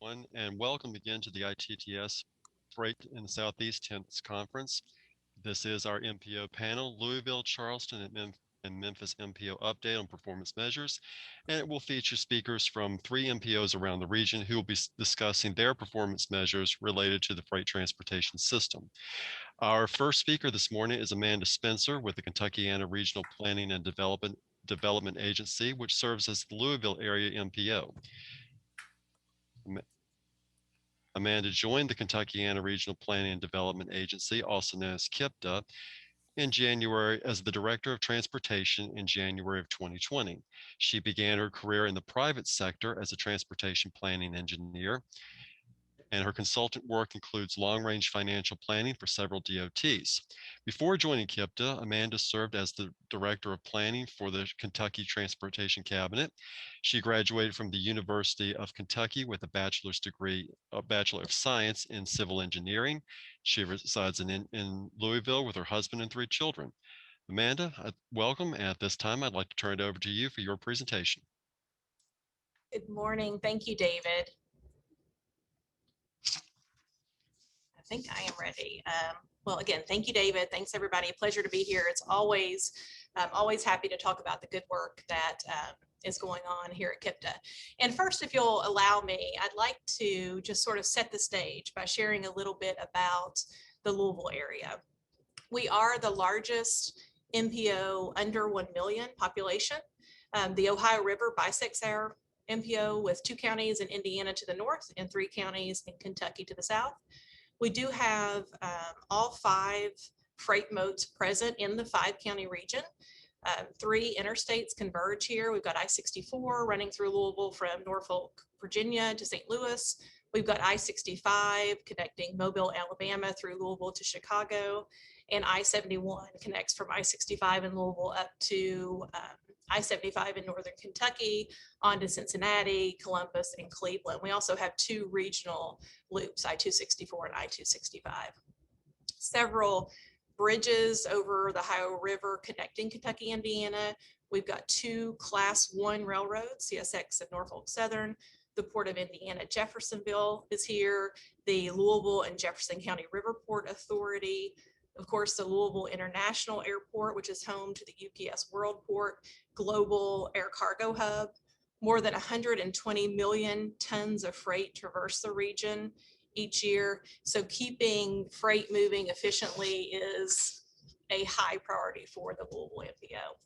everyone, and welcome again to the ITTS Freight in the Southeast 10th Conference. This is our MPO panel, Louisville, Charleston, and Memphis MPO update on performance measures, and it will feature speakers from 3 MPOs around the region who will be discussing their performance measures related to the freight transportation system. Our first speaker this morning is Amanda Spencer with the Kentuckiana Regional Planning and Development Agency, which serves as the Louisville area MPO. Amanda joined the Kentuckiana Regional Planning and Development Agency, also known as KIPDA, in January as the Director of Transportation in January of 2020. She began her career in the private sector as a transportation planning engineer, and her consultant work includes long-range financial planning for several DOTs. Before joining KIPDA, Amanda served as the Director of Planning for the Kentucky Transportation Cabinet. She graduated from the University of Kentucky with a bachelor's degree, a Bachelor of Science in Civil Engineering. She resides in Louisville with her husband and 3 children. Amanda, welcome. At this time, I'd like to turn it over to you for your presentation. Good morning. Thank you, David. I think I am ready. Well, again, thank you, David. Thanks, everybody. Pleasure to be here. It's always happy to talk about the good work that is going on here at KIPDA. And first, if you'll allow me, I'd like to just sort of set the stage by sharing a little bit about the Louisville area. We are the largest MPO under 1 million population. The Ohio River bisects our MPO with 2 counties in Indiana to the north and 3 counties in Kentucky to the south. We do have all 5 freight modes present in the 5-county region. 3 interstates converge here. We've got I-64 running through Louisville from Norfolk, Virginia to St. Louis. We've got I-65 connecting Mobile, Alabama through Louisville to Chicago. And I-71 connects from I-65 in Louisville up to I-75 in northern Kentucky, on to Cincinnati, Columbus, and Cleveland. We also have 2 regional loops, I-264 and I-265. Several bridges over the Ohio River connecting Kentucky, Indiana. We've got 2 Class 1 railroads, CSX and Norfolk Southern. The Port of Indiana Jeffersonville is here, the Louisville and Jefferson County Riverport Authority, of course, the Louisville International Airport, which is home to the UPS Worldport Global Air Cargo Hub. More than 120 million tons of freight traverse the region each year. So keeping freight moving efficiently is a high priority for the Louisville MPO.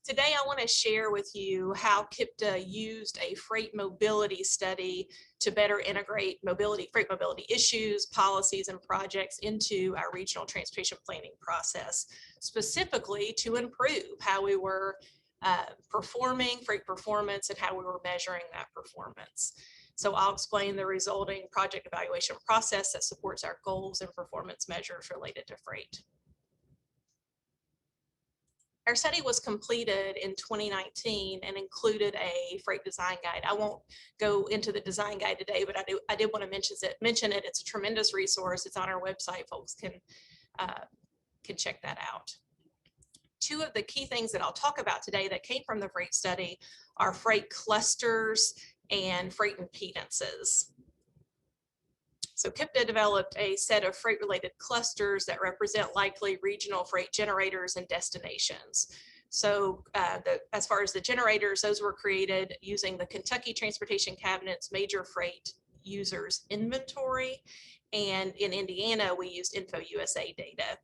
Today, I want to share with you how KIPDA used a freight mobility study to better integrate freight mobility issues, policies, and projects into our regional transportation planning process, specifically to improve how we were performing freight performance and how we were measuring that performance. So I'll explain the resulting project evaluation process that supports our goals and performance measures related to freight. Our study was completed in 2019 and included a freight design guide. I won't go into the design guide today, but I did want to mention it. It's a tremendous resource. It's on our website. Folks can check that out. 2 of the key things that I'll talk about today that came from the freight study are freight clusters and freight impedances. So KIPDA developed a set of freight-related clusters that represent likely regional freight generators and destinations. So as far as the generators, those were created using the Kentucky Transportation Cabinet's major freight users inventory. And in Indiana, we used InfoUSA data.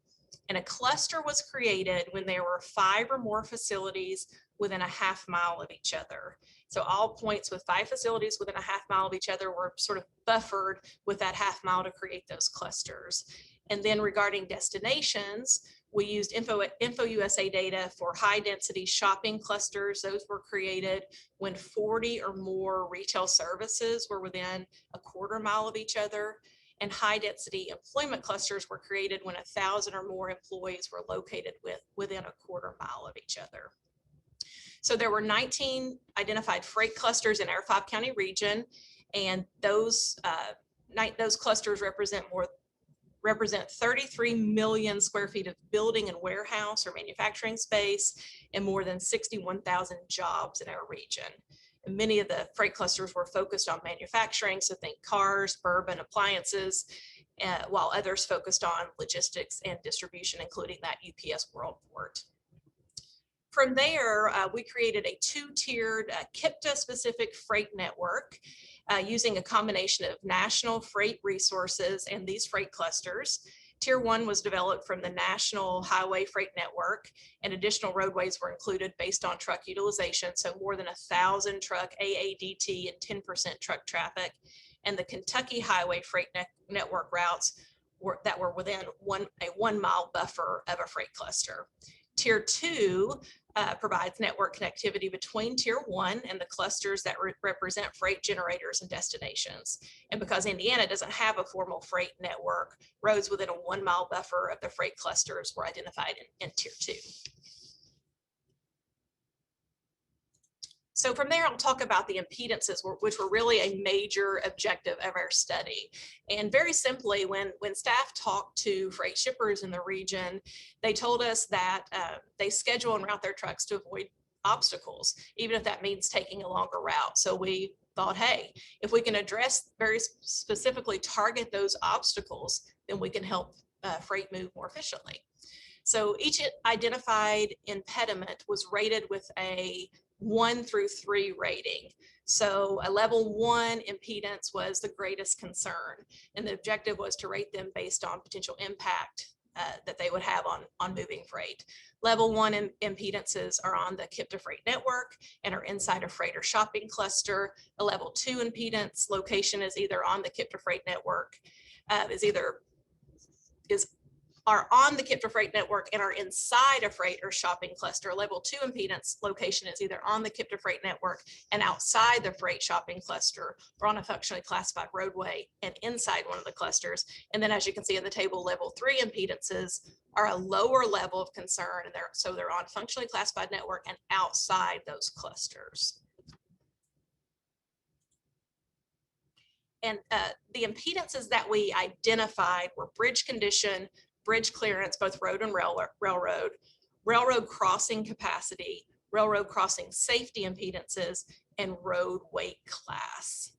And a cluster was created when there were 5 or more facilities within a half mile of each other. So all points with 5 facilities within a half mile of each other were sort of buffered with that half mile to create those clusters. And then regarding destinations, we used InfoUSA data for high density shopping clusters. Those were created when 40 or more retail services were within a quarter mile of each other. And high density employment clusters were created when 1,000 or more employees were located within a quarter mile of each other. So there were 19 identified freight clusters in our 5-county region, and those clusters represent 33 million square feet of building and warehouse or manufacturing space, and more than 61,000 jobs in our region. And many of the freight clusters were focused on manufacturing, so think cars, bourbon, appliances, while others focused on logistics and distribution, including that UPS World Port. From there, we created a two-tiered KIPDA-specific freight network using a combination of national freight resources and these freight clusters. Tier 1 was developed from the National Highway Freight Network, and additional roadways were included based on truck utilization, so more than 1,000 truck AADT and 10% truck traffic. And the Kentucky Highway Freight Network routes that were within a 1 mile buffer of a freight cluster. Tier 2 provides network connectivity between Tier 1 and the clusters that represent freight generators and destinations. And because Indiana doesn't have a formal freight network, roads within a 1 mile buffer of the freight clusters were identified in Tier 2. So from there, I'll talk about the impedances, which were really a major objective of our study. And very simply, when staff talked to freight shippers in the region, they told us that they schedule and route their trucks to avoid obstacles, even if that means taking a longer route. So we thought, hey, if we can address very specifically target those obstacles, then we can help freight move more efficiently. So each identified impediment was rated with a 1 through 3 rating. So a level 1 impedance was the greatest concern, and the objective was to rate them based on potential impact that they would have on moving freight. Level 1 impedances are on the KIPDA freight network and are inside a freighter shopping cluster. A level 2 impedance location is either on the KIPDA freight network, are on the KIPDA freight network and are inside a freight or shopping cluster. A level 2 impedance location is either on the KIPDA freight network and outside the freight shopping cluster, or on a functionally classified roadway and inside one of the clusters. And then, as you can see in the table, level 3 impedances are a lower level of concern, and they're on functionally classified network and outside those clusters. And the impedances that we identified were bridge condition, bridge clearance, both road and railroad crossing capacity, railroad crossing safety impedances, and road weight class.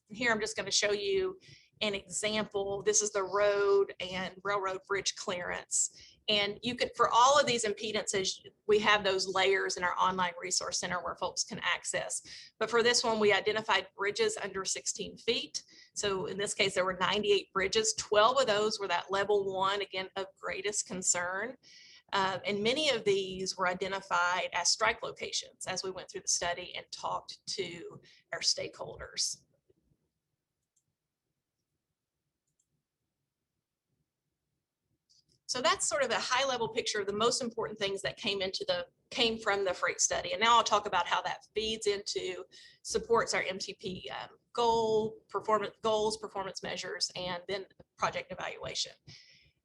Here I'm just going to show you an example. This is the road and railroad bridge clearance. And you could, for all of these impedances, we have those layers in our online resource center where folks can access. But for this one, we identified bridges under 16 feet. So in this case, there were 98 bridges. 12 of those were that level 1, again, of greatest concern. And many of these were identified as strike locations as we went through the study and talked to our stakeholders. So that's sort of a high level picture of the most important things that came from the freight study. And now I'll talk about how that feeds into, supports our MTP goals, performance measures, and then project evaluation.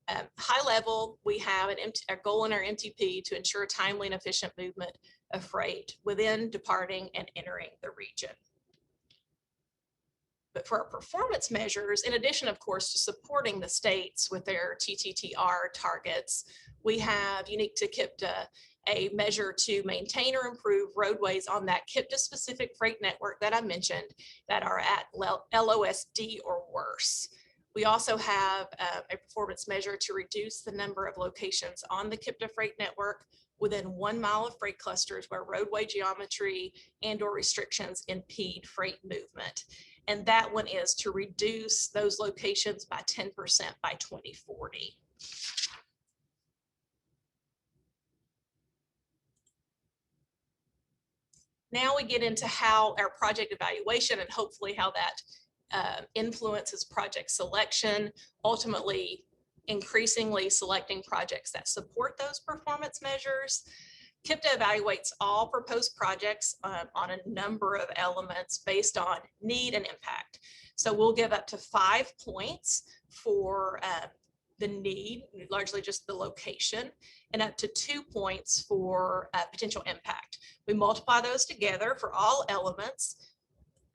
High level, we have a goal in our MTP to ensure timely and efficient movement of freight within, departing, and entering the region. But for our performance measures, in addition, of course, to supporting the states with their TTTR targets, we have, unique to KIPDA, a measure to maintain or improve roadways on that KIPDA-specific freight network that I mentioned that are at LOSD or worse. We also have a performance measure to reduce the number of locations on the KIPDA freight network within 1 mile of freight clusters where roadway geometry and/or restrictions impede freight movement. And that one is to reduce those locations by 10% by 2040. Now we get into how our project evaluation and hopefully how that influences project selection, ultimately increasingly selecting projects that support those performance measures. KIPDA evaluates all proposed projects on a number of elements based on need and impact. So we'll give up to 5 points for the need, largely just the location, and up to 2 points for potential impact. We multiply those together for all elements,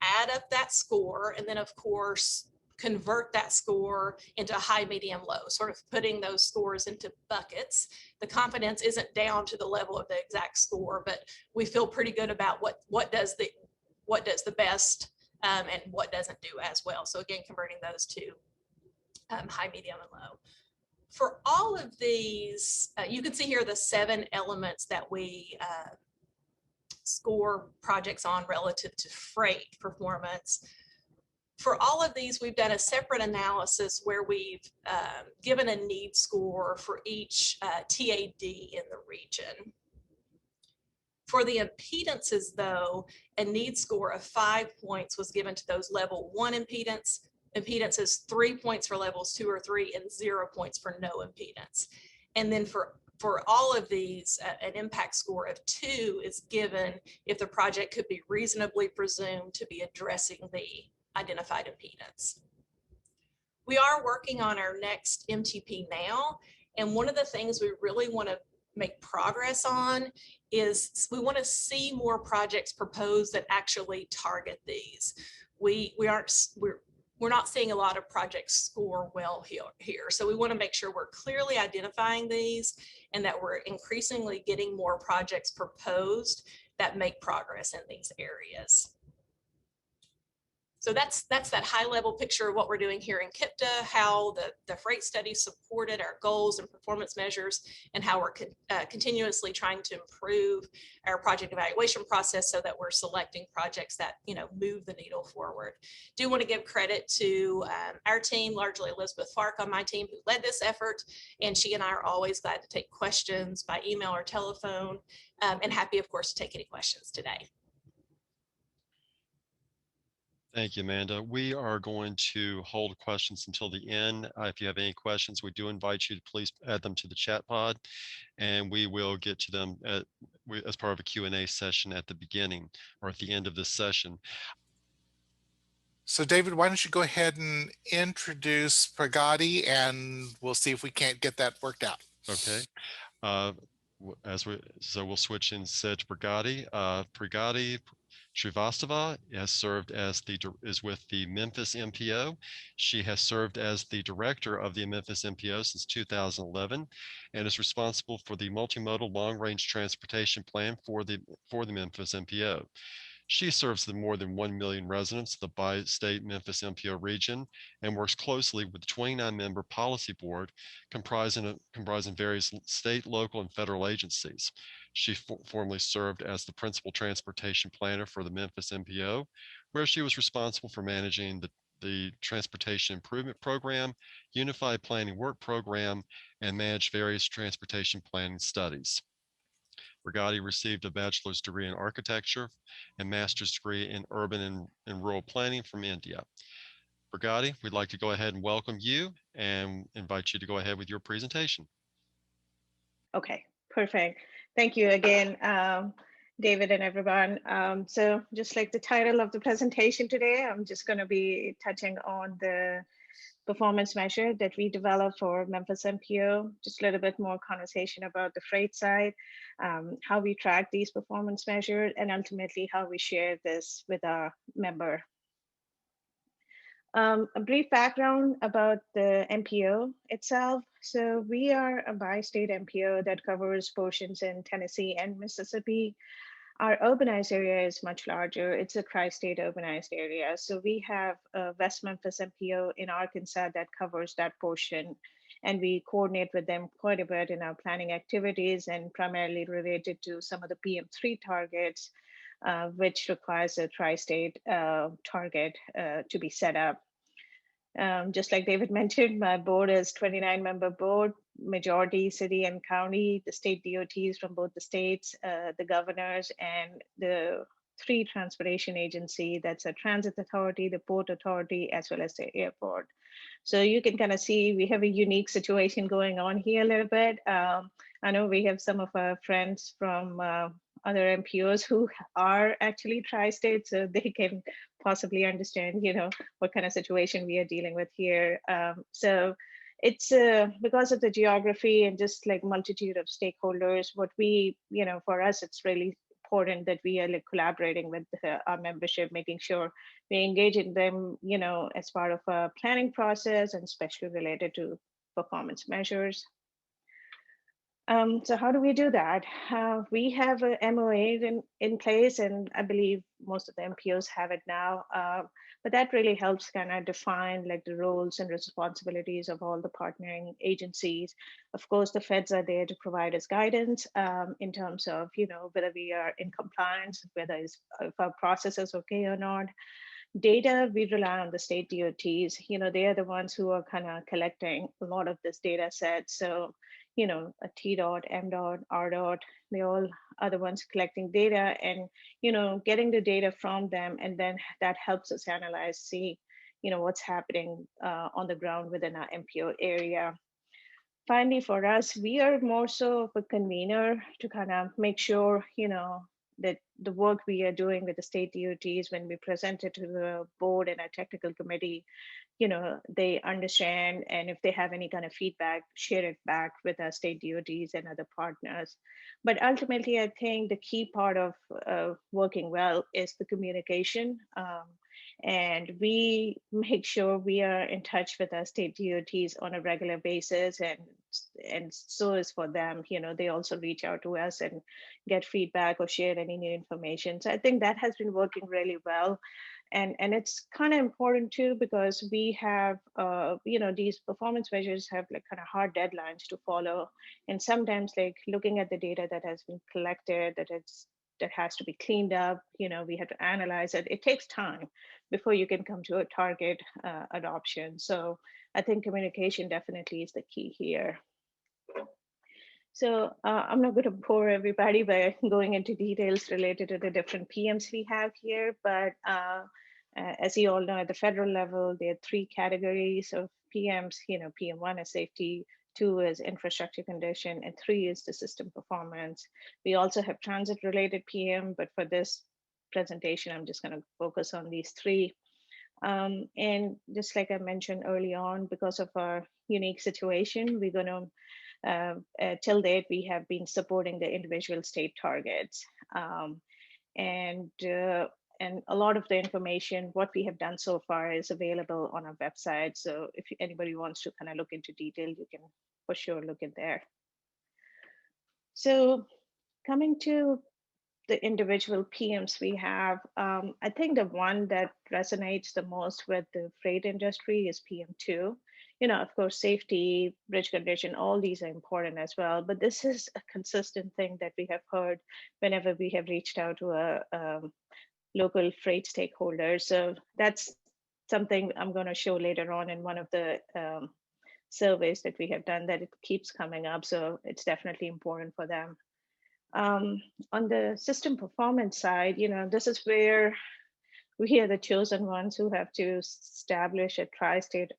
add up that score, and then of course convert that score into high, medium, low, sort of putting those scores into buckets. The confidence isn't down to the level of the exact score, but we feel pretty good about what does the best and what doesn't do as well. So again, converting those to high, medium, and low. For all of these, you can see here the 7 elements that we score projects on relative to freight performance. For all of these, we've done a separate analysis where we've given a need score for each TAD in the region. For the impedances, though, a need score of 5 points was given to those level 1 impedances, 3 points for levels 2 or 3, and 0 points for no impedance. And then for all of these, an impact score of 2 is given if the project could be reasonably presumed to be addressing the identified impedance. We are working on our next MTP now, and one of the things we really want to make progress on is we want to see more projects proposed that actually target these. We're not seeing a lot of projects score well here. So we want to make sure we're clearly identifying these and that we're increasingly getting more projects proposed that make progress in these areas. So that's that high level picture of what we're doing here in KIPDA, how the freight study supported our goals and performance measures, and how we're continuously trying to improve our project evaluation process so that we're selecting projects that move the needle forward. Do want to give credit to our team, largely Elizabeth Fark on my team, who led this effort, and she and I are always glad to take questions by email or telephone, and happy, of course, to take any questions today. Thank you, Amanda. We are going to hold questions until the end. If you have any questions, we do invite you to please add them to the chat pod, and we will get to them as part of a Q&A session at the beginning or at the end of this session. So David, why don't you go ahead and introduce Pragati, and we'll see if we can't get that worked out. Okay. So we'll switch instead to Pragati. Pragati Srivastava has served is with the Memphis MPO. She has served as the director of the Memphis MPO since 2011 and is responsible for the multimodal long-range transportation plan for the Memphis MPO. She serves the more than 1 million residents of the bi-state Memphis MPO region and works closely with the 29-member policy board comprising various state, local, and federal agencies. She formerly served as the principal transportation planner for the Memphis MPO, where she was responsible for managing the Transportation Improvement Program, Unified Planning Work Program, and managed various transportation planning studies. Pragati received a bachelor's degree in architecture and master's degree in urban and rural planning from India. Pragati, we'd like to go ahead and welcome you and invite you to go ahead with your presentation. Okay, perfect. Thank you again, David and everyone. So just like the title of the presentation today, I'm just going to be touching on the performance measure that we developed for Memphis MPO, just a little bit more conversation about the freight side, how we track these performance measures, and ultimately how we share this with our member. A brief background about the MPO itself. So we are a bi-state MPO that covers portions in Tennessee and Mississippi. Our urbanized area is much larger. It's a tri-state urbanized area. So we have a West Memphis MPO in Arkansas that covers that portion. And we coordinate with them quite a bit in our planning activities and primarily related to some of the PM3 targets, which requires a tri-state target to be set up. Just like David mentioned, my board is 29-member board, majority city and county, the state DOTs from both the states, the governors, and the 3 transportation agency. That's a transit authority, the port authority, as well as the airport. So you can kind of see we have a unique situation going on here a little bit. I know we have some of our friends from other MPOs who are actually tri-state, so they can possibly understand, what kind of situation we are dealing with here. So it's because of the geography and just like multitude of stakeholders, what we, for us, it's really important that we are like collaborating with our membership, making sure we engage in them, as part of a planning process, and especially related to performance measures. So how do we do that? We have a MOA in place, and I believe most of the MPOs have it now. But that really helps kind of define like the roles and responsibilities of all the partnering agencies. Of course, the feds are there to provide us guidance in terms of, whether we are in compliance, if our process is okay or not. Data, we rely on the state DOTs. They are the ones who are kind of collecting a lot of this data set. So, a TDOT, MDOT, RDOT, they all are the ones collecting data and, getting the data from them. And then that helps us analyze, see, what's happening on the ground within our MPO area. Finally, for us, we are more so of a convener to kind of make sure, that the work we are doing with the state DOTs, when we present it to the board and our technical committee, they understand, and if they have any kind of feedback, share it back with our state DOTs and other partners. But ultimately, I think the key part of working well is the communication. And we make sure we are in touch with our state DOTs on a regular basis, and so is for them. They also reach out to us and get feedback or share any new information. So I think that has been working really well. And it's kind of important too, because we have, these performance measures have like kind of hard deadlines to follow. And sometimes like looking at the data that has been collected, that has to be cleaned up, we have to analyze it. It takes time before you can come to a target adoption. So I think communication definitely is the key here. So I'm not going to bore everybody by going into details related to the different PMs we have here, but as you all know, at the federal level, there are 3 categories of PMs. PM1 is safety, 2 is infrastructure condition, and 3 is the system performance. We also have transit-related PM, but for this presentation, I'm just going to focus on these 3. And just like I mentioned early on, because of our unique situation, we're going to till date, we have been supporting the individual state targets. And a lot of the information, what we have done so far, is available on our website. So if anybody wants to kind of look into detail, you can for sure look in there. So coming to the individual PMs we have, I think the one that resonates the most with the freight industry is PM2. Of course, safety, bridge condition, all these are important as well. But this is a consistent thing that we have heard whenever we have reached out to a local freight stakeholders. So that's something I'm going to show later on in one of the surveys that we have done, that it keeps coming up. So it's definitely important for them. On the system performance side, this is where we are the chosen ones who have to establish a tri-state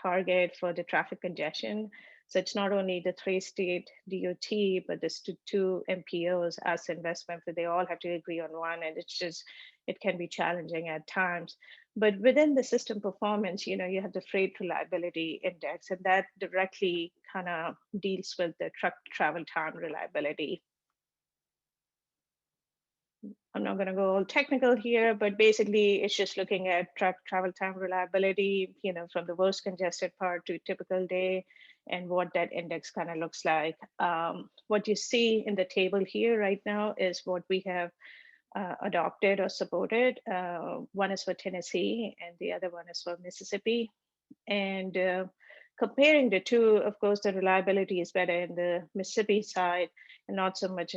target for the traffic congestion. So it's not only the 3 state DOT, but the 2 MPOs, us investment, but they all have to agree on one, and it can be challenging at times. But within the system performance, you have the freight reliability index, and that directly kind of deals with the truck travel time reliability. I'm not going to go all technical here, but basically it's just looking at truck travel time reliability, from the worst congested part to typical day, and what that index kind of looks like. What you see in the table here right now is what we have adopted or supported. One is for Tennessee and the other one is for Mississippi. And comparing the two, of course, the reliability is better in the Mississippi side and not so much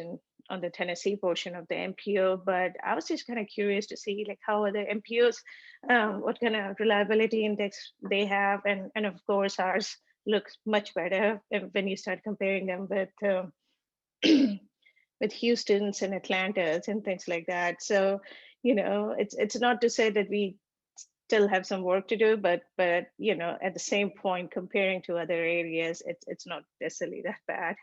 on the Tennessee portion of the MPO. But I was just kind of curious to see like how other MPOs, what kind of reliability index they have. And of course, ours looks much better when you start comparing them with Houston's and Atlanta's and things like that. So, it's not to say that we still have some work to do, but at the same point, comparing to other areas, it's not necessarily that bad.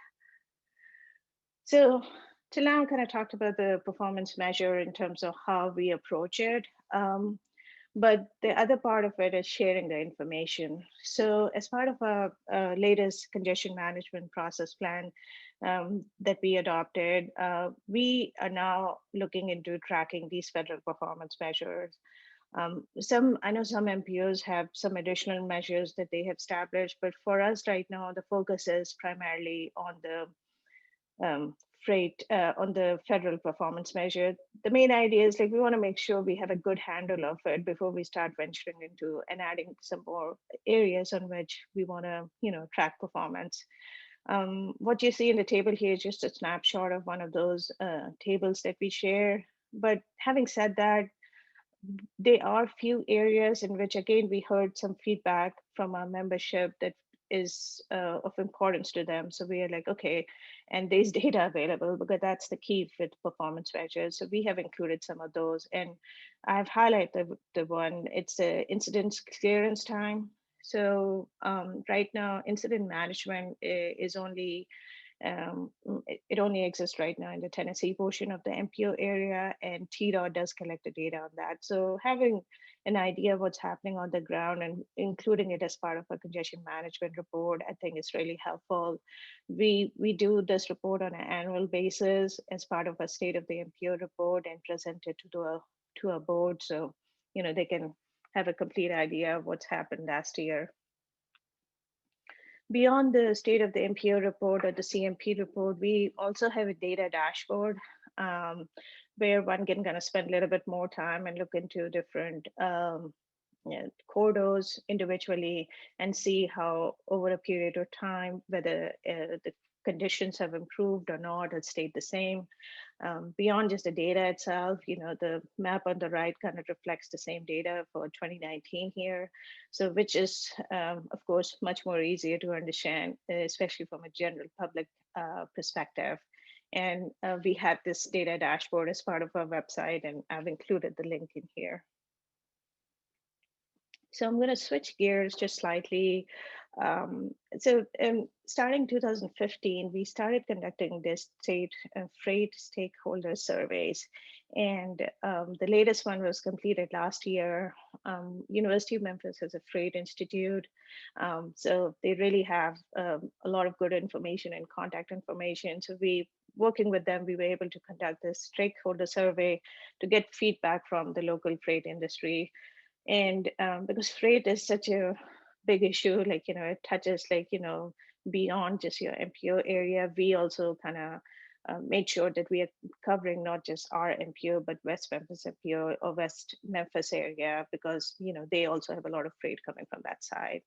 So till now, I kind of talked about the performance measure in terms of how we approach it. But the other part of it is sharing the information. So as part of our latest congestion management process plan that we adopted, we are now looking into tracking these federal performance measures. I know some MPOs have some additional measures that they have established, but for us right now, the focus is primarily on the freight, on the federal performance measure. The main idea is like we want to make sure we have a good handle of it before we start venturing into and adding some more areas on which we want to, track performance. What you see in the table here is just a snapshot of one of those tables that we share. But having said that, there are few areas in which, again, we heard some feedback from our membership that is of importance to them. So we are like, okay, and there's data available because that's the key with performance measures. So we have included some of those, and I've highlighted the one. It's the incident clearance time. So right now, incident management is only it only exists right now in the Tennessee portion of the MPO area, and TDOT does collect the data on that. So having an idea of what's happening on the ground and including it as part of a congestion management report, I think is really helpful. We do this report on an annual basis as part of a state of the MPO report and present it to a board, so they can have a complete idea of what's happened last year. Beyond the state of the MPO report or the CMP report, we also have a data dashboard where one can kind of spend a little bit more time and look into different corridors individually and see how over a period of time, whether the conditions have improved or not, or stayed the same. Beyond just the data itself, the map on the right kind of reflects the same data for 2019 here. So which is, of course, much more easier to understand, especially from a general public perspective. And we have this data dashboard as part of our website, and I've included the link in here. So I'm going to switch gears just slightly. Starting 2015, we started conducting this state freight stakeholder surveys. And the latest one was completed last year. University of Memphis has a freight institute. So they really have a lot of good information and contact information. So working with them, we were able to conduct this stakeholder survey to get feedback from the local freight industry. And because freight is such a big issue, it touches beyond just your MPO area, we also kind of made sure that we are covering not just our MPO, but West Memphis MPO or West Memphis area, because, they also have a lot of freight coming from that side.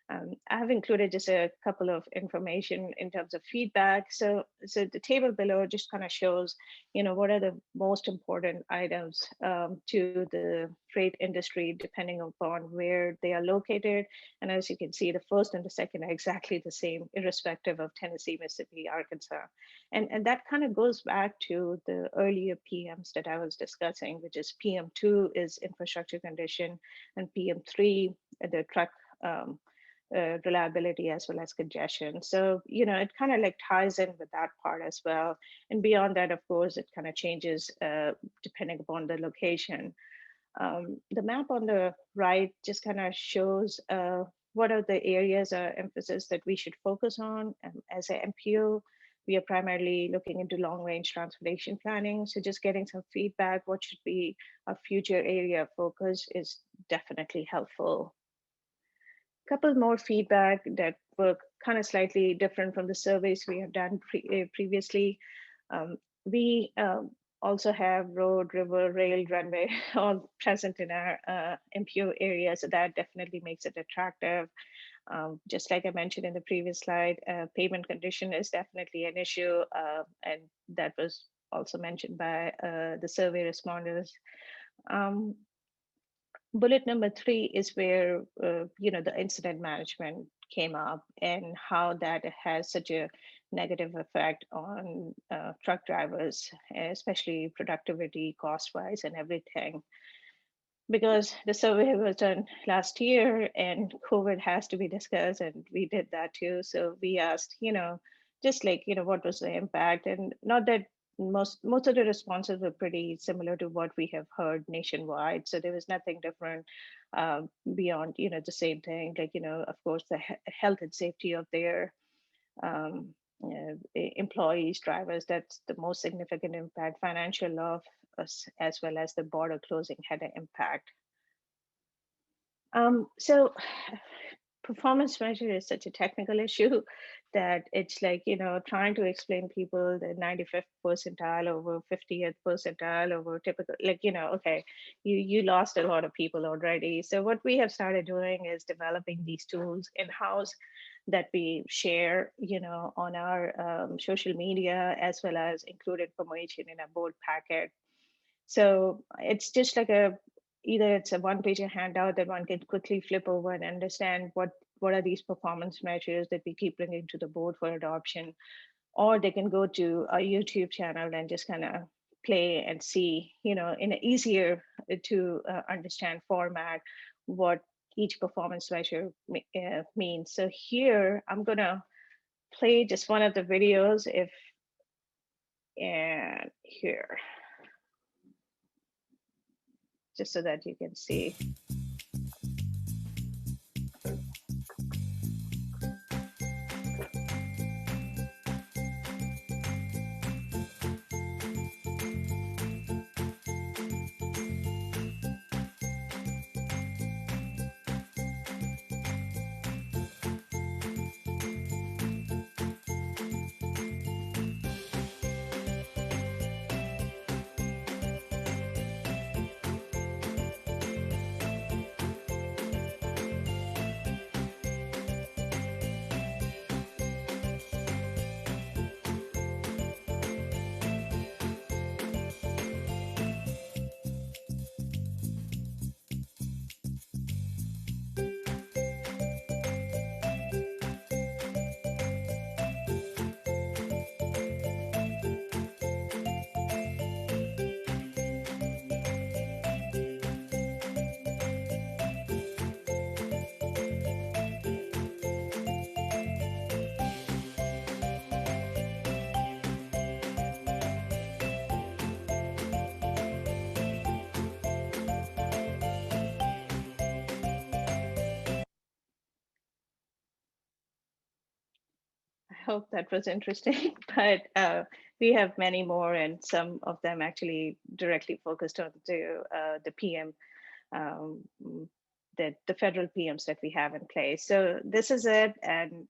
I have included just a couple of information in terms of feedback. So the table below just kind of shows, what are the most important items to the freight industry, depending upon where they are located. And as you can see, the first and the second are exactly the same, irrespective of Tennessee, Mississippi, Arkansas. And that kind of goes back to the earlier PMs that I was discussing, which is PM2 is infrastructure condition, and PM3, the truck reliability as well as congestion. So, it kind of ties in with that part as well. And beyond that, of course, it kind of changes depending upon the location. The map on the right just kind of shows what are the areas or emphasis that we should focus on. As an MPO, we are primarily looking into long-range transportation planning. So just getting some feedback, what should be a future area of focus is definitely helpful. Couple more feedback that were kind of slightly different from the surveys we have done previously. We also have road, river, rail, runway all present in our MPO area, so that definitely makes it attractive. Just like I mentioned in the previous slide, pavement condition is definitely an issue, and that was also mentioned by the survey responders. Bullet number 3 is where the incident management came up and how that has such a negative effect on truck drivers, especially productivity, cost-wise, and everything. Because the survey was done last year and COVID has to be discussed, and we did that too. So we asked, just what was the impact? And not that most of the responses were pretty similar to what we have heard nationwide. So there was nothing different beyond, the same thing. Like, of course, the health and safety of their um, employees, drivers. That's the most significant impact. Financial loss, as well as the border closing, had an impact. So performance measure is such a technical issue that it's like, trying to explain people the 95th percentile over 50th percentile over typical, like, okay, you lost a lot of people already. So what we have started doing is developing these tools in-house that we share, on our social media, as well as include information in a board packet. So it's just like either it's a one-page handout that one can quickly flip over and understand what are these performance measures that we keep bringing to the board for adoption, or they can go to our YouTube channel and just kind of play and see, in an easier to understand format, what each performance measure means. So here, I'm gonna play just one of the videos and here, just so that you can see. I hope that was interesting, but we have many more, and some of them actually directly focused on the PM, um, the federal PMs that we have in place. So this is it, and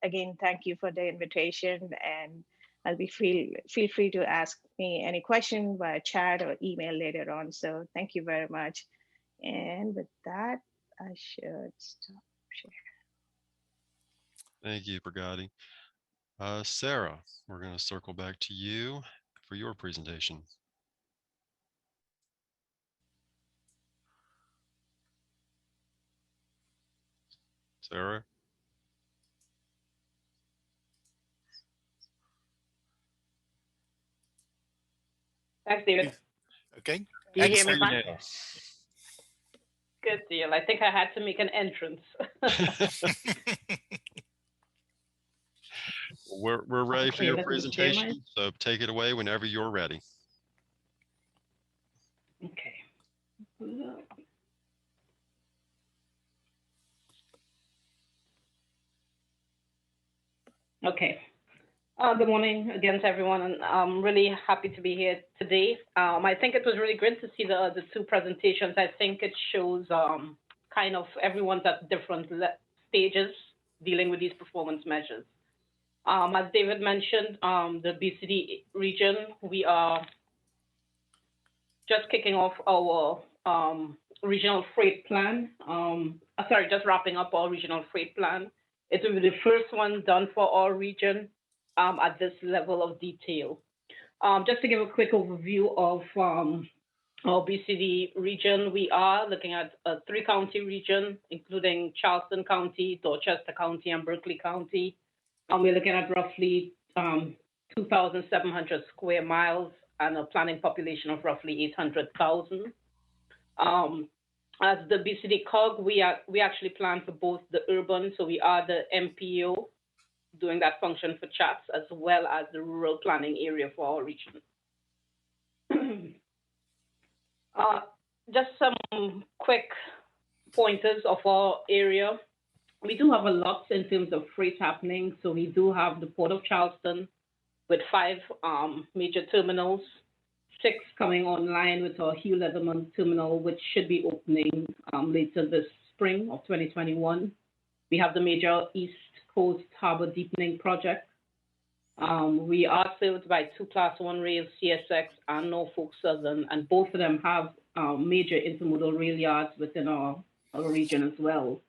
again, thank you for the invitation, and I'll be feel free to ask me any question via chat or email later on. So thank you very much, and with that, I should stop sharing. Thank you, Pragati. Sarah, we're going to circle back to you for your presentation. Sarah? Thanks, David. Okay. Do you hear me Excellent. fine? Good deal. I think I had to make an entrance. We're ready for your let me share mine. presentation, so take it away whenever you're ready. Okay. Okay. Good morning again to everyone, and I'm really happy to be here today. I think it was really great to see the two presentations. I think it shows kind of everyone's at different stages dealing with these performance measures. As David mentioned, the BCD region, we are just kicking off our regional freight plan. Just wrapping up our regional freight plan. It will be the first one done for our region at this level of detail. Just to give a quick overview of our BCD region, we are looking at a 3-county region, including Charleston County, Dorchester County, and Berkeley County. We're looking at roughly 2,700 square miles and a planning population of roughly 800,000. As the BCDCOG, we actually plan for both the urban, so we are the MPO, doing that function for CHATS, as well as the rural planning area for our region. Just some quick pointers of our area. We do have a lot in terms of freight happening. So we do have the Port of Charleston with 5 major terminals, 6 coming online with our Hugh Leatherman terminal, which should be opening later this spring of 2021. We have the major East Coast Harbor Deepening Project. We are served by 2 Class 1 rails, CSX and Norfolk Southern, and both of them have major intermodal rail yards within our region as well.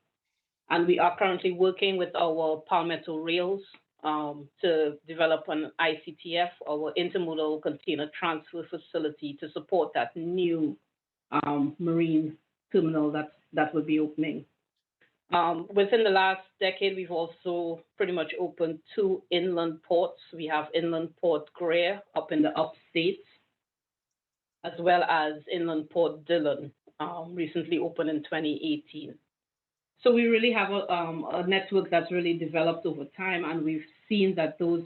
And we are currently working with our Palmetto Rails to develop an ICTF, our intermodal container transfer facility, to support that new marine terminal that will be opening. Within the last decade, we've also pretty much opened 2 inland ports. We have Inland Port Greer up in the upstate, as well as Inland Port Dillon, recently opened in 2018. So we really have a network that's really developed over time, and we've seen that those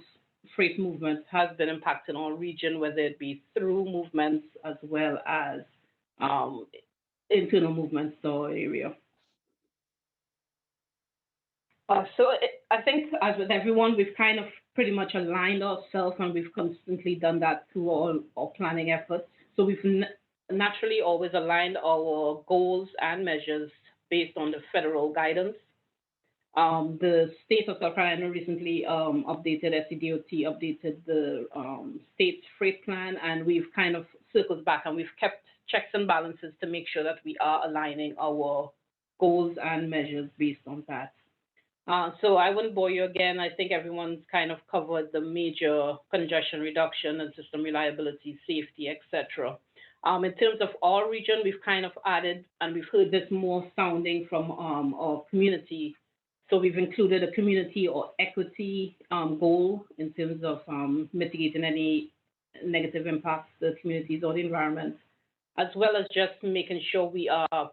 freight movements has been impacting our region, whether it be through movements as well as internal movements to our area. I think, as with everyone, we've kind of pretty much aligned ourselves, and we've constantly done that through all our planning efforts. So we've naturally always aligned our goals and measures based on the federal guidance. The state of South Carolina recently updated, SCDOT updated the state's freight plan, and we've kind of circled back, and we've kept checks and balances to make sure that we are aligning our goals and measures based on that. So I wouldn't bore you again. I think everyone's kind of covered the major congestion reduction and system reliability, safety, etc. In terms of our region, we've kind of added, and we've heard this more sounding from our community. So we've included a community or equity goal in terms of mitigating any negative impacts to the communities or the environment, as well as just making sure we are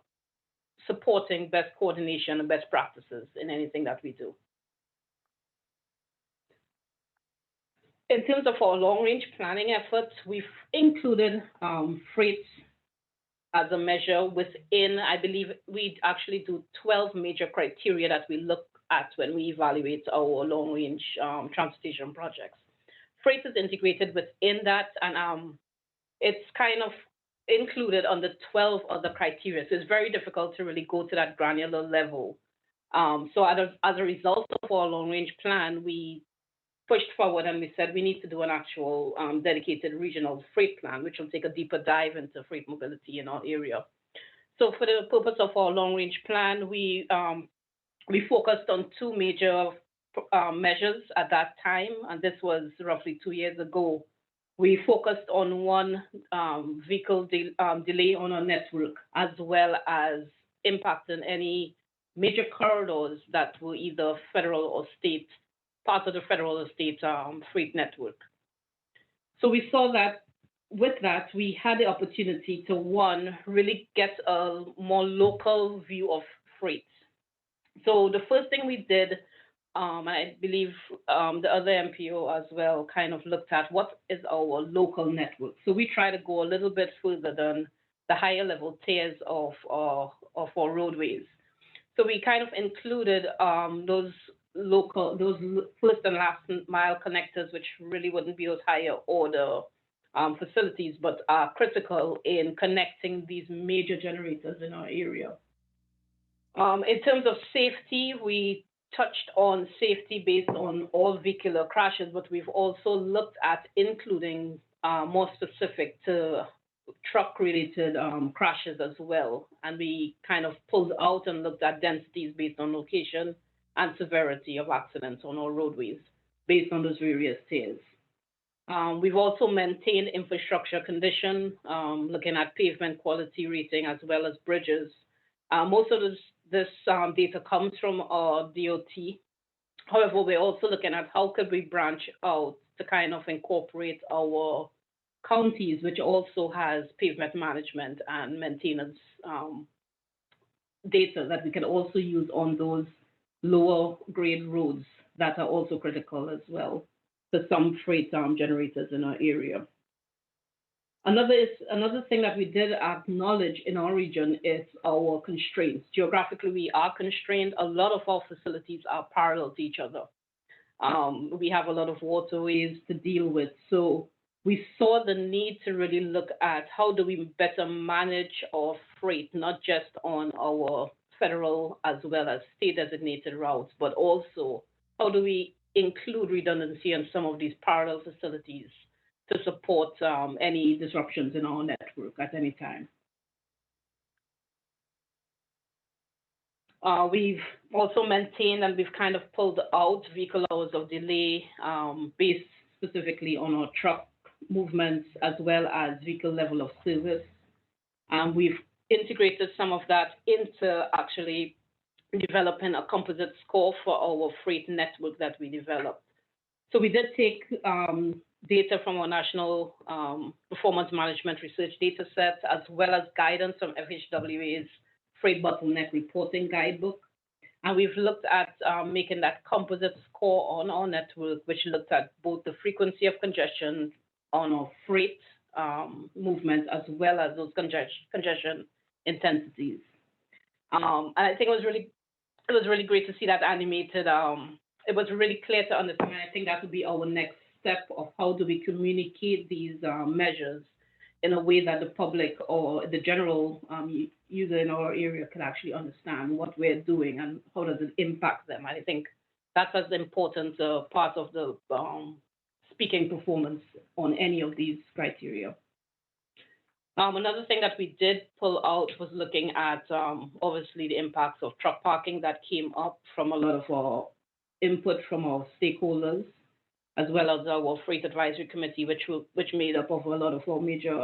supporting best coordination and best practices in anything that we do. In terms of our long-range planning efforts, we've included freight as a measure within, I believe we actually do 12 major criteria that we look at when we evaluate our long-range transportation projects. Freight is integrated within that, and it's kind of included on the 12 other criteria. So it's very difficult to really go to that granular level. So as a result of our long-range plan, we pushed forward and we said we need to do an actual dedicated regional freight plan, which will take a deeper dive into freight mobility in our area. So for the purpose of our long-range plan, we focused on 2 major measures at that time, and this was roughly 2 years ago. We focused on 1 vehicle delay on our network, as well as impacting any major corridors that were either federal or state, part of the federal or state freight network. So we saw that with that, we had the opportunity to, 1, really get a more local view of freight. So the first thing we did, I believe the other MPO as well kind of looked at what is our local network. So we try to go a little bit further than the higher level tiers of our roadways. So we kind of included those first and last mile connectors, which really wouldn't be those higher order facilities, but are critical in connecting these major generators in our area. In terms of safety, we touched on safety based on all vehicular crashes, but we've also looked at including more specific to truck-related crashes as well. And we kind of pulled out and looked at densities based on location and severity of accidents on our roadways based on those various tiers. We've also maintained infrastructure condition, looking at pavement quality rating as well as bridges. Most of this data comes from our DOT. However, we're also looking at how could we branch out to kind of incorporate our counties, which also has pavement management and maintenance data that we can also use on those lower grade roads that are also critical as well for some freight generators in our area. Another thing that we did acknowledge in our region is our constraints. Geographically, we are constrained. A lot of our facilities are parallel to each other. We have a lot of waterways to deal with. So we saw the need to really look at how do we better manage our freight, not just on our federal as well as state designated routes, but also how do we include redundancy on some of these parallel facilities to support any disruptions in our network at any time. We've also maintained and we've kind of pulled out vehicle hours of delay based specifically on our truck movements as well as vehicle level of service. We've integrated some of that into actually developing a composite score for our freight network that we developed. So we did take data from our National Performance Management Research data set, as well as guidance from FHWA's Freight Bottleneck Reporting Guidebook. And we've looked at making that composite score on our network, which looked at both the frequency of congestion on our freight movement, as well as those congestion intensities. And I think it was really great to see that animated. It was really clear to understand. I think that would be our next step of how do we communicate these measures in a way that the public or the general user in our area can actually understand what we're doing and how does it impact them. I think that's as important part of the speaking performance on any of these criteria. Another thing that we did pull out was looking at obviously the impacts of truck parking that came up from a lot of our input from our stakeholders, as well as our Freight Advisory Committee, which made up of a lot of our major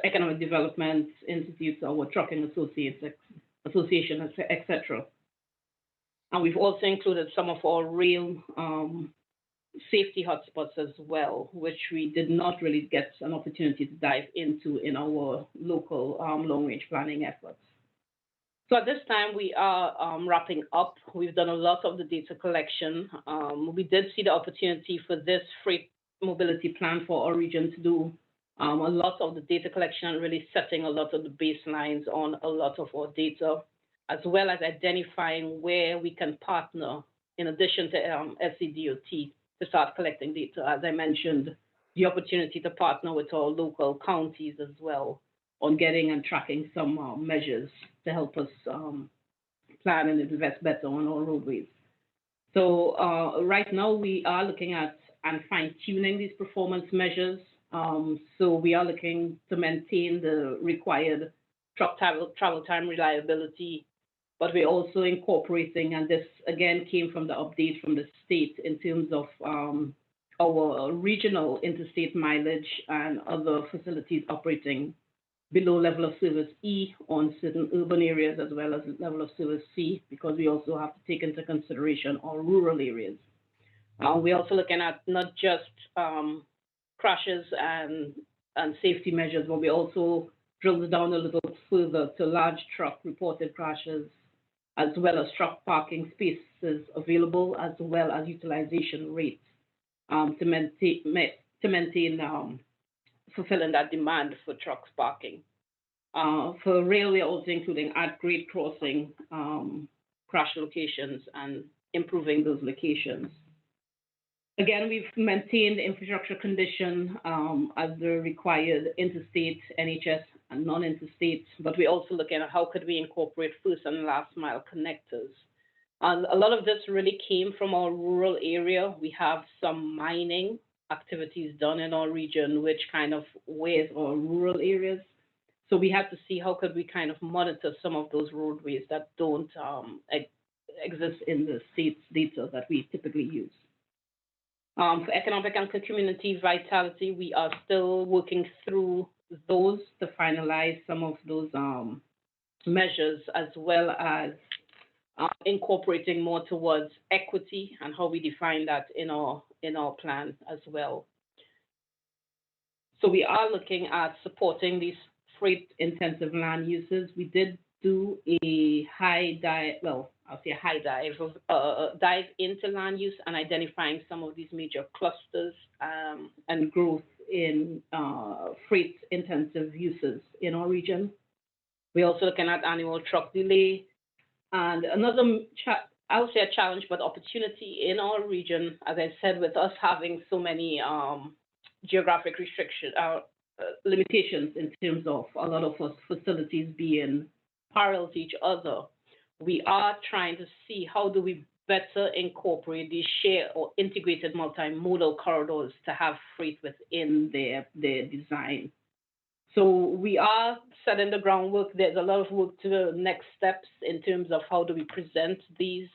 economic development institutes, our trucking association, etc. And we've also included some of our rail safety hotspots as well, which we did not really get an opportunity to dive into in our local long-range planning efforts. So at this time, we are wrapping up. We've done a lot of the data collection. We did see the opportunity for this freight mobility plan for our region to do a lot of the data collection and really setting a lot of the baselines on a lot of our data, as well as identifying where we can partner in addition to SCDOT to start collecting data. As I mentioned, the opportunity to partner with our local counties as well on getting and tracking some measures to help us plan and invest better on our roadways. So right now we are looking at and fine-tuning these performance measures. So we are looking to maintain the required truck travel time reliability, but we're also incorporating, and this again came from the update from the state in terms of our regional interstate mileage and other facilities operating below level of service E on certain urban areas, as well as level of service C, because we also have to take into consideration our rural areas. We're also looking at not just crashes and safety measures, but we also drilled down a little further to large truck reported crashes, as well as truck parking spaces available, as well as utilization rates to maintain fulfilling that demand for trucks parking. For rail, we're also including at-grade crossing crash locations and improving those locations. Again, we've maintained infrastructure condition as the required interstate, NHS, and non-interstate, but we're also looking at how could we incorporate first and last mile connectors. And a lot of this really came from our rural area. We have some mining activities done in our region, which kind of wears our rural areas. So we had to see how could we kind of monitor some of those roadways that don't exist in the state's data that we typically use. For economic and community vitality, we are still working through those to finalize some of those measures, as well as incorporating more towards equity and how we define that in our plan as well. So we are looking at supporting these freight intensive land uses. We did do a I'll say a high dive of dive into land use and identifying some of these major clusters and growth in freight intensive uses in our region. We're also looking at annual truck delay and another, I would say a challenge, but opportunity in our region, as I said, with us having so many geographic limitations in terms of a lot of us facilities being parallel to each other. We are trying to see how do we better incorporate these shared or integrated multimodal corridors to have freight within their design. So we are setting the groundwork. There's a lot of work to the next steps in terms of how do we present these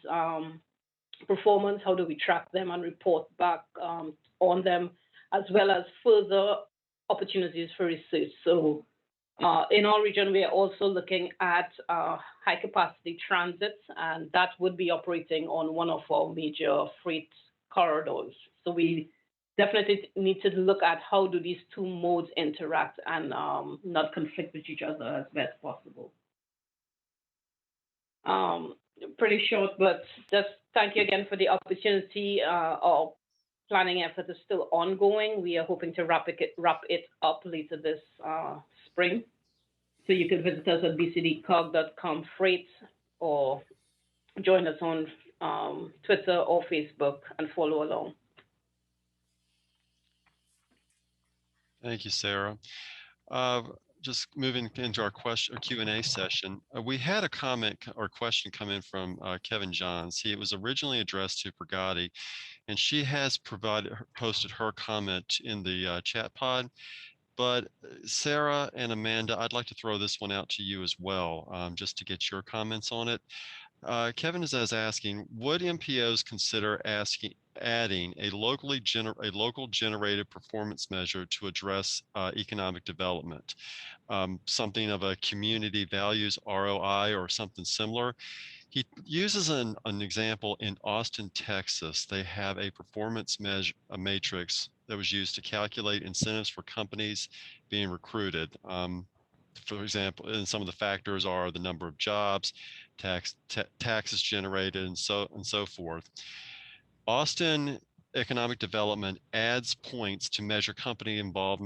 performance, how do we track them and report back on them, as well as further opportunities for research. So in our region, we are also looking at high capacity transit, and that would be operating on one of our major freight corridors. So we definitely need to look at how do these two modes interact and not conflict with each other as best possible. Pretty short, but just thank you again for the opportunity. Our planning effort is still ongoing. We are hoping to wrap it up later this spring. So you can visit us at bcdcog.com freight or join us on Twitter or Facebook and follow along. Thank you, Sarah. Just moving into our Q&A session, we had a comment or question come in from Kevin Johns. It was originally addressed to Pragati, and she has posted her comment in the chat pod. But Sarah and Amanda, I'd like to throw this one out to you as well, just to get your comments on it. Kevin is asking, would MPOs consider adding a local generated performance measure to address economic development, something of a community values ROI or something similar? He uses an example in Austin, Texas. They have a performance matrix that was used to calculate incentives for companies being recruited. For example, and some of the factors are the number of jobs, taxes generated, and so forth. Austin Economic Development adds points to measure companies involved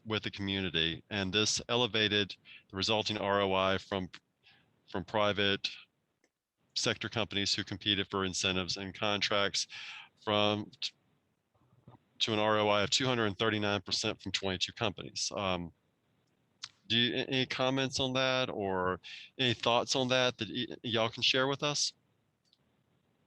with the community, and this elevated the resulting ROI from private sector companies who competed for incentives and contracts to an ROI of 239% from 22 companies. Any comments on that or any thoughts on that y'all can share with us?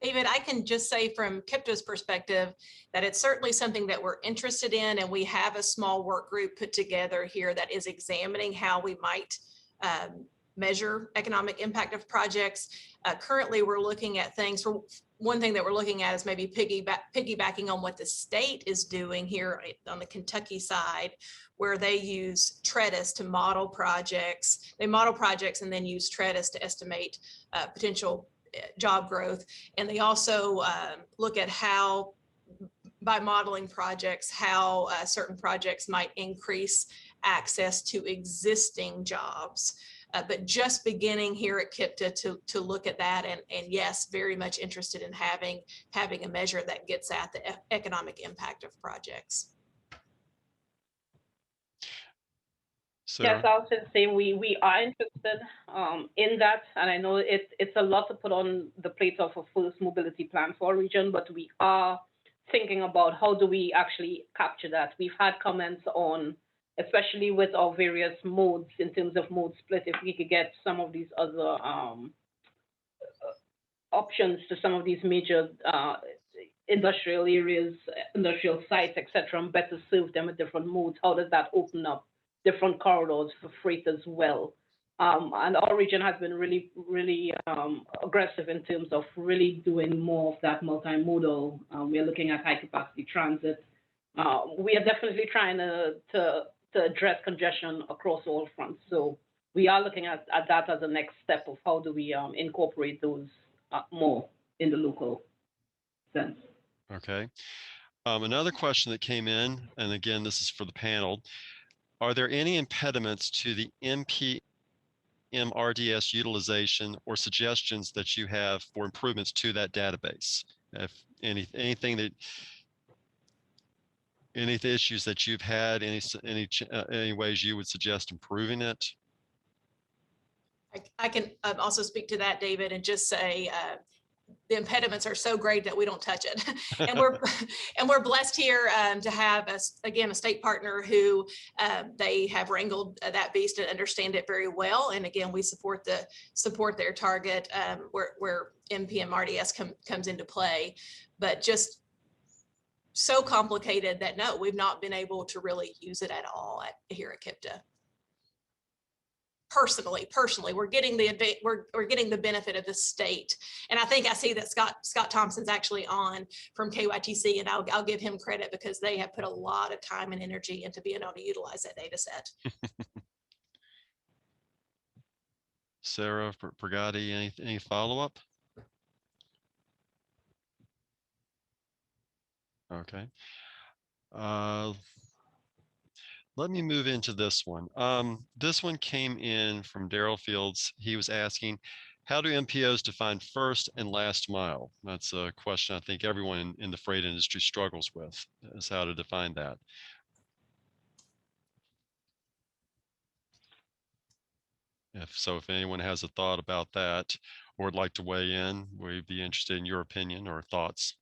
David, I can just say from KIPDA's perspective that it's certainly something that we're interested in, and we have a small work group put together here that is examining how we might measure economic impact of projects. Currently, we're looking at things. For one thing that we're looking at is maybe piggybacking on what the state is doing here on the Kentucky side, where they use TREDIS to model projects. They model projects and then use TREDIS to estimate potential job growth. And they also look at how, by modeling projects, how certain projects might increase access to existing jobs. But just beginning here at KIPDA to look at that, and yes, very much interested in having a measure that gets at the economic impact of projects. Yes, I was just saying we are interested in that, and I know it's a lot to put on the plate of a first mobility plan for our region, but we are thinking about how do we actually capture that. We've had comments on, especially with our various modes in terms of mode split, if we could get some of these other options to some of these major industrial areas, industrial sites, etc., and better serve them with different modes. How does that open up different corridors for freight as well? And our region has been really, really aggressive in terms of really doing more of that multimodal. We are looking at high capacity transit. We are definitely trying to address congestion across all fronts. So we are looking at that as the next step of how do we incorporate those more in the local sense. Okay. Another question that came in, and again, this is for the panel. Are there any impediments to the MPO MRDS utilization or suggestions that you have for improvements to that database. If anything that any issues that you've had, any ways you would suggest improving it? I can also speak to that, David, and just say the impediments are so great that we don't touch it. And we're blessed here to have again a state partner who they have wrangled that beast and understand it very well. And again, we support their target where MPMRDS comes into play, but just so complicated that no, we've not been able to really use it at all here at KIPDA. Personally, we're getting the benefit of the state, and I think I see that Scott Thompson's actually on from KYTC, and I'll give him credit because they have put a lot of time and energy into being able to utilize that data set. Sarah, Pragati, any follow-up? Okay. Let me move into this one. This one came in from Daryl Fields. He was asking, how do MPOs define first and last mile? That's a question I think everyone in the freight industry struggles with, is how to define that. If anyone has a thought about that or would like to weigh in, we'd be interested in your opinion or thoughts.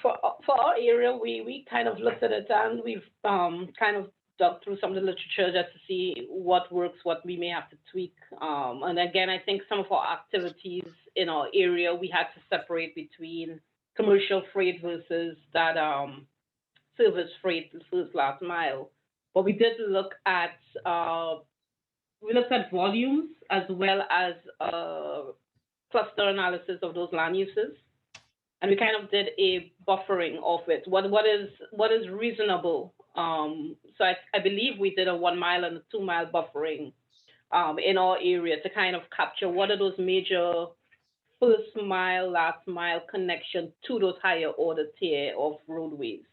For our area, we kind of looked at it and we've kind of dug through some of the literature just to see what works, what we may have to tweak. And again, I think some of our activities in our area, we had to separate between commercial freight versus that service freight, first last mile. But we did look at volumes as well as cluster analysis of those land uses. And we kind of did a buffering of it. What is reasonable? So I believe we did a 1 mile and a 2 mile buffering in our area to kind of capture what are those major first mile, last mile connection to those higher order tier of roadways.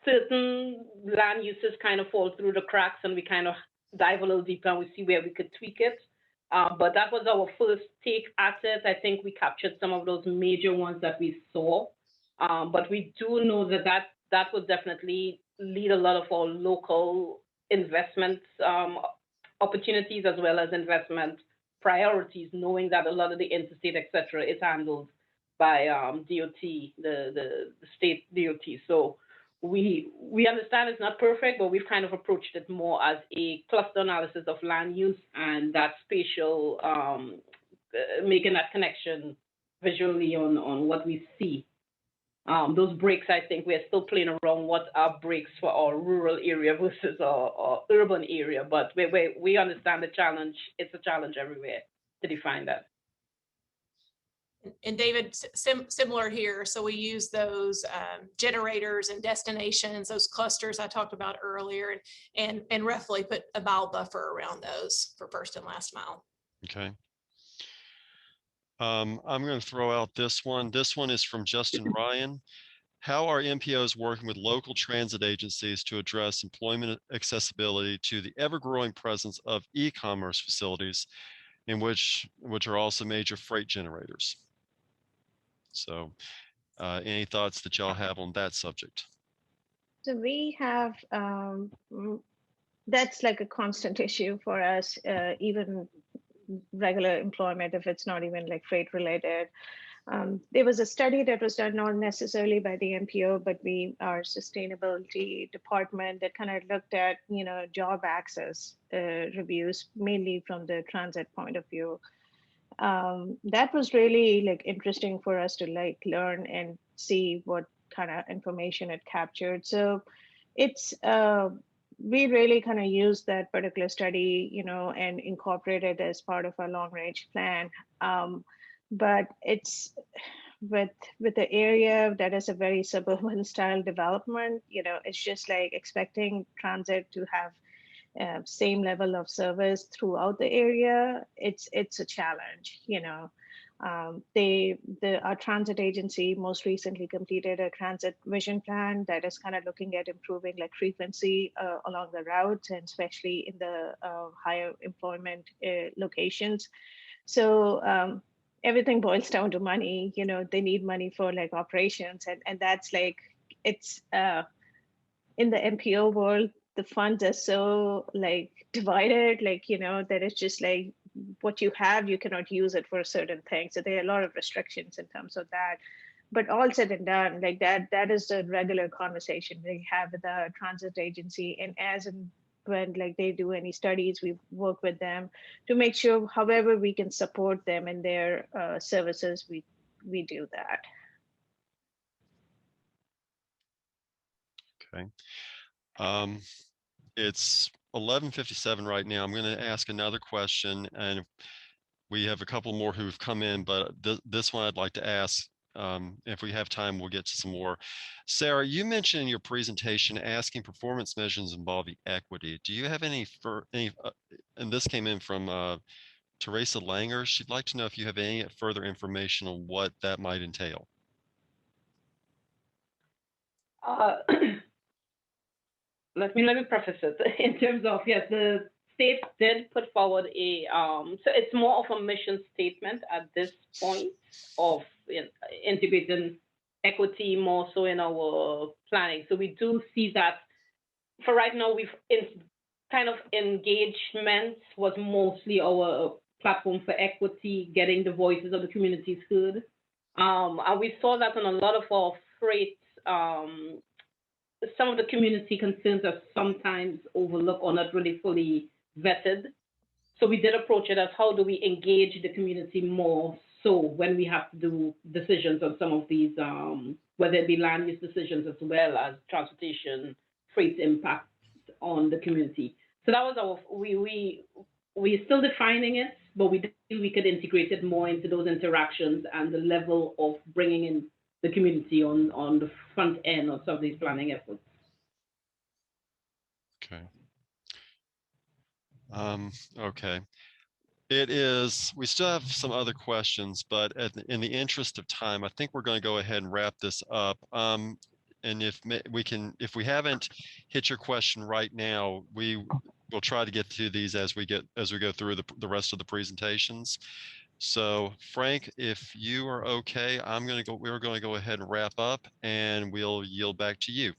Certain land uses kind of fall through the cracks, and we kind of dive a little deeper and we see where we could tweak it. But that was our first take at it. I think we captured some of those major ones that we saw. But we do know that would definitely lead a lot of our local investment opportunities as well as investment priorities, knowing that a lot of the interstate, et cetera, is handled by DOT, the state DOT. So we understand it's not perfect, but we've kind of approached it more as a cluster analysis of land use and that spatial, making that connection visually on what we see. Those breaks, I think we're still playing around what are breaks for our rural area versus our urban area, but we understand the challenge. It's a challenge everywhere to define that. And David, similar here. So we use those generators and destinations, those clusters I talked about earlier, and roughly put a mile buffer around those for first and last mile. Okay. I'm going to throw out this one. This one is from Justin Ryan. How are MPOs working with local transit agencies to address employment accessibility to the ever-growing presence of e-commerce facilities, in which are also major freight generators? So any thoughts that y'all have on that subject? So we have, that's like a constant issue for us, even regular employment, if it's not even like freight related. There was a study that was done not necessarily by the MPO, but our sustainability department that kind of looked at, job access reviews, mainly from the transit point of view. That was really like interesting for us to like learn and see what kind of information it captured. So it's we really kind of used that particular study, and incorporated as part of our long range plan. But it's with the area that is a very suburban style development, it's just like expecting transit to have same level of service throughout the area, it's a challenge, you know. Our transit agency most recently completed a transit vision plan that is kind of looking at improving like frequency along the routes, and especially in the higher employment locations. So everything boils down to money. You know, they need money for like operations, and that's like it's in the MPO world, the funds are so like divided, like, you know, that it's just like what you have, you cannot use it for a certain thing. So there are a lot of restrictions in terms of that. But all said and done, like that is a regular conversation we have with the transit agency. And as and when like they do any studies, we work with them to make sure however we can support them in their services, we do that. Okay. It's 11:57 right now. I'm going to ask another question, and we have a couple more who've come in, but this one I'd like to ask. If we have time, we'll get to some more. Sarah, you mentioned in your presentation asking performance measures involving equity. Do you have any and this came in from Teresa Langer. She'd like to know if you have any further information on what that might entail. Let me preface it in terms of, yes, the state did put forward a so it's more of a mission statement at this point of integrating equity more so in our planning. So we do see that for right now, we've kind of engagement was mostly our platform for equity, getting the voices of the communities heard. And we saw that on a lot of our freight, some of the community concerns are sometimes overlooked or not really fully vetted. So we did approach it as how do we engage the community more so when we have to do decisions on some of these, whether it be land use decisions as well as transportation, freight impact on the community. So that was our, we're still defining it, but we think we could integrate it more into those interactions and the level of bringing in the community on the front end of some of these planning efforts. Okay. Okay. It is, we still have some other questions, but in the interest of time, I think we're going to go ahead and wrap this up. And if we haven't hit your question right now, we will try to get to these as we go through the rest of the presentations. So Frank, if you are okay, we're going to go ahead and wrap up, and we'll yield back to you.